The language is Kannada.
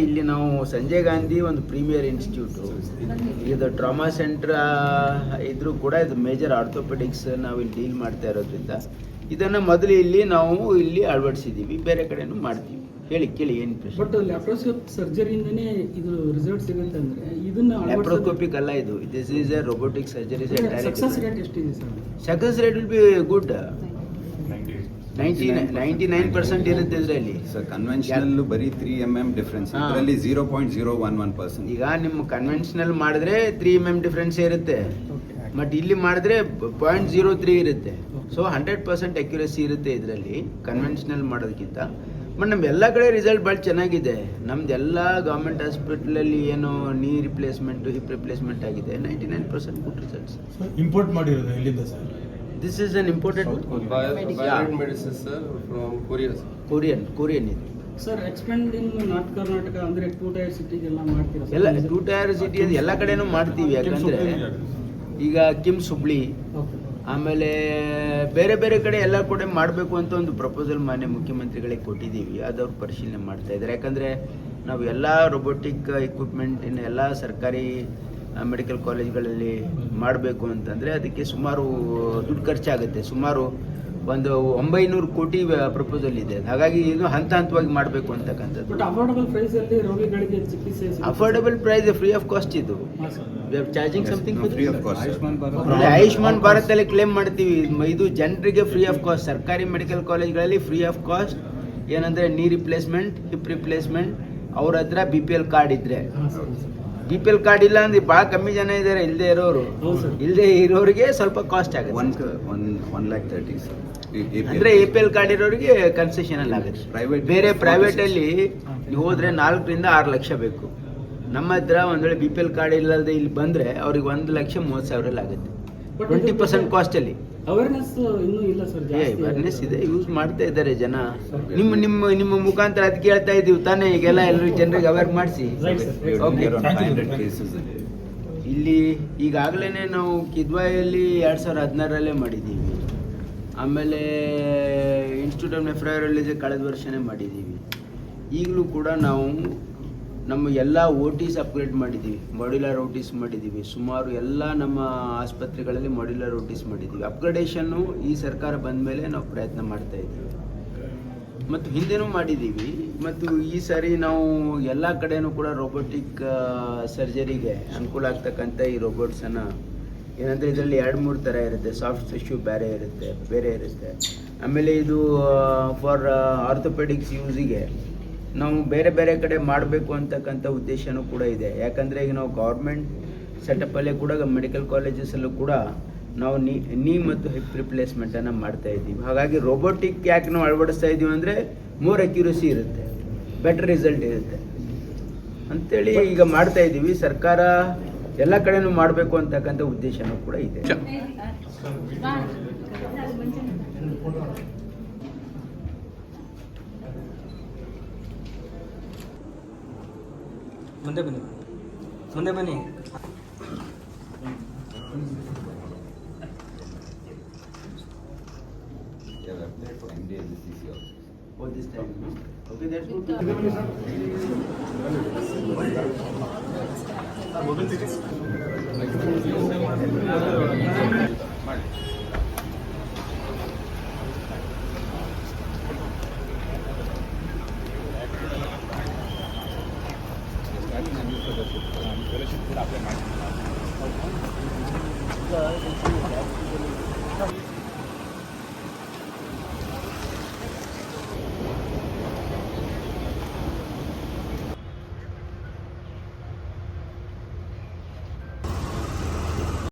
ಇಲ್ಲಿ ನಾವು ಸಂಜಯ್ ಗಾಂಧಿ ಒಂದು ಪ್ರೀಮಿಯರ್ ಇನ್ಸ್ಟಿಟ್ಯೂಟು, ಇದು ಟ್ರಾಮಾ ಸೆಂಟರ್ ಇದ್ರೂ ಕೂಡ ಇದು ಮೇಜರ್ ಆರ್ಥೋಪೆಡಿಕ್ಸ್ ನಾವು ಇಲ್ಲಿ ಡೀಲ್ ಮಾಡ್ತಾ ಇರೋದ್ರಿಂದ ಇದನ್ನು ಮೊದಲು ಇಲ್ಲಿ ಅಳವಡಿಸಿದ್ದೀವಿ, ಬೇರೆ ಕಡೆನೂ ಮಾಡ್ತೀವಿ. ಕೇಳಿ ಏನು ಪ್ರಶ್ನೆ? ಬಟ್ ಲ್ಯಾಪ್ರೋಸ್ಕೋಪ್ ಸರ್ಜರಿಯಿಂದನೇ ಇದು ರಿಸಲ್ಟ್ ಸಿಗುತ್ತೆ ಅಂದ್ರೆ ಇದನ್ನ ಲ್ಯಾಪ್ರೋಸ್ಕೋಪಿಕ್ ಅಲ್ಲ, ಇದು this is a robotic surgery. Success rate ಎಷ್ಟಿದೆ sir? Success rate will be good. 99% ಇರುತ್ತೆ ಇದರಲ್ಲಿ. ಸರ್ ಕನ್ವೆನ್ಷನಲ್ ಬರೀ 3 mm ಡಿಫರೆನ್ಸ್, ಇದರಲ್ಲಿ 0.011%. ಈಗ ನಿಮ್ಮ ಕನ್ವೆನ್ಷನಲ್ ಮಾಡಿದ್ರೆ 3 mm ಡಿಫರೆನ್ಸ್ ಇರುತ್ತೆ, ಬಟ್ ಇಲ್ಲಿ ಮಾಡಿದ್ರೆ 0.03 ಇರುತ್ತೆ. ಸೊ 100% ಅಕ್ಯುರಸಿ ಇರುತ್ತೆ ಇದರಲ್ಲಿ ಕನ್ವೆನ್ಷನಲ್ ಮಾಡೋದಕ್ಕಿಂತ. ಬಟ್ ನಮ್ಮ ಎಲ್ಲ ಕಡೆ ರಿಸಲ್ಟ್ ಭಾಳ ಚೆನ್ನಾಗಿದೆ. ನಮ್ದು ಎಲ್ಲ ಗೌರ್ಮೆಂಟ್ ಹಾಸ್ಪಿಟಲಲ್ಲಿ ಏನು ನೀ ರಿಪ್ಲೇಸ್ಮೆಂಟ್, ಹಿಪ್ ರಿಪ್ಲೇಸ್ಮೆಂಟ್ ಆಗಿದೆ. 99% ಗುಡ್ ರಿಸಲ್ಟ್ಸ್. ಇಂಪೋರ್ಟ್ ಮಾಡಿರೋದು ಎಲ್ಲಿಂದ sir? This is an imported medicine sir from Korea. Korean ಇದು. ಸರ್ ಎಕ್ಸ್ಪೆಂಡ್ ಇನ್ ನಾರ್ತ್ ಕರ್ನಾಟಕ ಅಂದ್ರೆ 2 ಟೈರ್ ಸಿಟಿಗೆ ಎಲ್ಲ ಮಾಡ್ತೀರಾ? ಎಲ್ಲ 2 ಟೈರ್ ಸಿಟಿ ಎಲ್ಲ ಕಡೆನೂ ಮಾಡ್ತೀವಿ. ಯಾಕಂದ್ರೆ ಈಗ ಕಿಮ್ಸ್ ಹುಬ್ಳಿ, ಆಮೇಲೆ ಬೇರೆ ಬೇರೆ ಕಡೆ ಎಲ್ಲ ಕಡೆ ಮಾಡಬೇಕು ಅಂತ ಒಂದು ಪ್ರಪೋಸಲ್ ಮಾನ್ಯ ಮುಖ್ಯಮಂತ್ರಿಗಳಿಗೆ ಕೊಟ್ಟಿದ್ದೀವಿ. ಅದವ್ರು ಪರಿಶೀಲನೆ ಮಾಡ್ತಾ ಇದ್ದಾರೆ. ಯಾಕಂದರೆ ನಾವು ಎಲ್ಲ ರೋಬೋಟಿಕ್ ಇಕ್ವಿಪ್ಮೆಂಟಿನ ಎಲ್ಲ ಸರ್ಕಾರಿ ಮೆಡಿಕಲ್ ಕಾಲೇಜ್ಗಳಲ್ಲಿ ಮಾಡಬೇಕು ಅಂತಂದರೆ ಅದಕ್ಕೆ ಸುಮಾರು ದುಡ್ಡು ಖರ್ಚಾಗುತ್ತೆ. ಸುಮಾರು ಒಂದು 900 ಕೋಟಿ ಪ್ರಪೋಸಲ್ ಇದೆ. ಹಾಗಾಗಿ ಇದು ಹಂತವಾಗಿ ಮಾಡಬೇಕು ಅಂತಕ್ಕಂಥದ್ದು. ಅಫೋರ್ಡಬಲ್ ಪ್ರೈಸ್ ಅಲ್ಲಿ ರೋಗಿಗಳಿಗೆ ಚಿಕಿತ್ಸೆ affordable price, free of cost ಇದು. We are charging something free of cost. Ayushman Bharat ಅಲ್ಲಿ ಕ್ಲೇಮ್ ಮಾಡ್ತೀವಿ. ಇದು ಜನರಿಗೆ ಫ್ರೀ ಆಫ್ ಕಾಸ್ಟ್. ಸರ್ಕಾರಿ ಮೆಡಿಕಲ್ ಕಾಲೇಜ್ಗಳಲ್ಲಿ ಫ್ರೀ ಆಫ್ ಕಾಸ್ಟ್. ಏನಂದ್ರೆ ನೀ ರಿಪ್ಲೇಸ್ಮೆಂಟ್, ಹಿಪ್ ರಿಪ್ಲೇಸ್ಮೆಂಟ್, ಅವ್ರ ಹತ್ರ BPL ಕಾರ್ಡ್ ಇದ್ರೆ. BPL ಕಾರ್ಡ್ ಇಲ್ಲ ಅಂದ್ರೆ ಭಾಳ ಕಮ್ಮಿ ಜನ ಇದ್ದಾರೆ ಇಲ್ಲದೆ ಇರೋರು. ಇಲ್ಲದೆ ಇರೋರಿಗೆ ಸ್ವಲ್ಪ ಕಾಸ್ಟ್ ಆಗುತ್ತೆ. 1,30,000 ಅಂದ್ರೆ APL ಕಾರ್ಡ್ ಇರೋರಿಗೆ ಕನ್ಸೆಷನ್ ಅಲ್ಲಿ ಆಗುತ್ತೆ. ಬೇರೆ ಪ್ರೈವೇಟ್ ಅಲ್ಲಿ ನೀವು ಹೋದ್ರೆ 4 ರಿಂದ 6 ಲಕ್ಷ ಬೇಕು. ನಮ್ಮ ಹತ್ರ ಒಂದ್ ವೇಳೆ BPL ಕಾರ್ಡ್ ಇಲ್ಲದೆ ಇಲ್ಲಿ ಬಂದ್ರೆ ಅವ್ರಿಗೆ 1,30,30,000 ಆಗುತ್ತೆ. 20% ಕಾಸ್ಟ್ ಅಲ್ಲಿ. ಅವೇರ್ನೆಸ್ ಇನ್ನೂ ಇಲ್ಲ ಸರ್. ಅವೇರ್ನೆಸ್ ಇದೆ, ಯೂಸ್ ಮಾಡ್ತಾ ಇದ್ದಾರೆ ಜನ. ನಿಮ್ಮ ಮುಖಾಂತರ ಅದಕ್ಕೆ ಹೇಳ್ತಾ ಇದೀವಿ ತಾನೇ, ಈಗೆಲ್ಲ ಎಲ್ಲರೂ ಜನರಿಗೆ ಅವೇರ್ ಮಾಡಿಸಿ. ಇಲ್ಲಿ ಈಗಾಗಲೇ ನಾವು ಕಿದ್ವಾಯಲ್ಲಿ 2016ರಲ್ಲೇ ಮಾಡಿದ್ದೀವಿ. ಆಮೇಲೆ ಇನ್ಸ್ಟಿಟ್ಯೂಟ್ ಆಫ್ ನೆಫ್ರಾಲಜಿ ಕಳೆದ ವರ್ಷನೇ ಮಾಡಿದ್ದೀವಿ. ಈಗಲೂ ಕೂಡ ನಾವು ನಮ್ಮ ಎಲ್ಲ OTs ಅಪ್ಗ್ರೇಡ್ ಮಾಡಿದ್ದೀವಿ, ಮಾಡ್ಯುಲರ್ OTs ಮಾಡಿದ್ದೀವಿ. ಸುಮಾರು ಎಲ್ಲ ನಮ್ಮ ಆಸ್ಪತ್ರೆಗಳಲ್ಲಿ ಮಾಡ್ಯುಲರ್ OTs ಮಾಡಿದ್ದೀವಿ. ಅಪ್ಗ್ರೇಡೇಷನ್ನು ಈ ಸರ್ಕಾರ ಬಂದ ಮೇಲೆ ನಾವು ಪ್ರಯತ್ನ ಮಾಡ್ತಾ ಇದ್ದೀವಿ ಮತ್ತು ಹಿಂದೆನೂ ಮಾಡಿದ್ದೀವಿ. ಮತ್ತು ಈ ಸಾರಿ ನಾವು ಎಲ್ಲ ಕಡೆನೂ ಕೂಡ ರೋಬೋಟಿಕ್ ಸರ್ಜರಿಗೆ ಅನುಕೂಲ ಆಗ್ತಕ್ಕಂಥ ಈ ರೋಬೋಟ್ಸನ್ನು ಏನಂದರೆ ಇದರಲ್ಲಿ 2-3 ಥರ ಇರುತ್ತೆ. ಸಾಫ್ಟ್ ಟಿಶ್ಯೂ ಬೇರೆ ಇರುತ್ತೆ. ಆಮೇಲೆ ಇದು ಫಾರ್ ಆರ್ಥೋಪೆಡಿಕ್ಸ್ ಯೂಸಿಗೆ ನಾವು ಬೇರೆ ಬೇರೆ ಕಡೆ ಮಾಡಬೇಕು ಅಂತಕ್ಕಂಥ ಉದ್ದೇಶನೂ ಕೂಡ ಇದೆ. ಯಾಕಂದರೆ ಈಗ ನಾವು ಗೌರ್ಮೆಂಟ್ ಸೆಟಪ್ಪಲ್ಲೇ ಕೂಡ ಮೆಡಿಕಲ್ ಕಾಲೇಜಸಲ್ಲೂ ಕೂಡ ನಾವು ನೀ ಮತ್ತು ಹಿಪ್ ರಿಪ್ಲೇಸ್ಮೆಂಟನ್ನು ಮಾಡ್ತಾ ಇದ್ದೀವಿ. ಹಾಗಾಗಿ ರೋಬೋಟಿಕ್ ಯಾಕೆ ನಾವು ಅಳವಡಿಸ್ತಾ ಇದ್ದೀವಿ ಅಂದರೆ ಮೋರ್ ಅಕ್ಯುರಸಿ ಇರುತ್ತೆ, ಬೆಟರ್ ರಿಸಲ್ಟ್ ಇರುತ್ತೆ ಅಂಥೇಳಿ ಈಗ ಮಾಡ್ತಾ ಇದ್ದೀವಿ. ಸರ್ಕಾರ ಎಲ್ಲ ಕಡೆನೂ ಮಾಡಬೇಕು ಅಂತಕ್ಕಂಥ ಉದ್ದೇಶನೂ ಕೂಡ ಇದೆ. ಮುಂದೆ ಬನ್ನಿ. Oh, this time. Okay, that's good.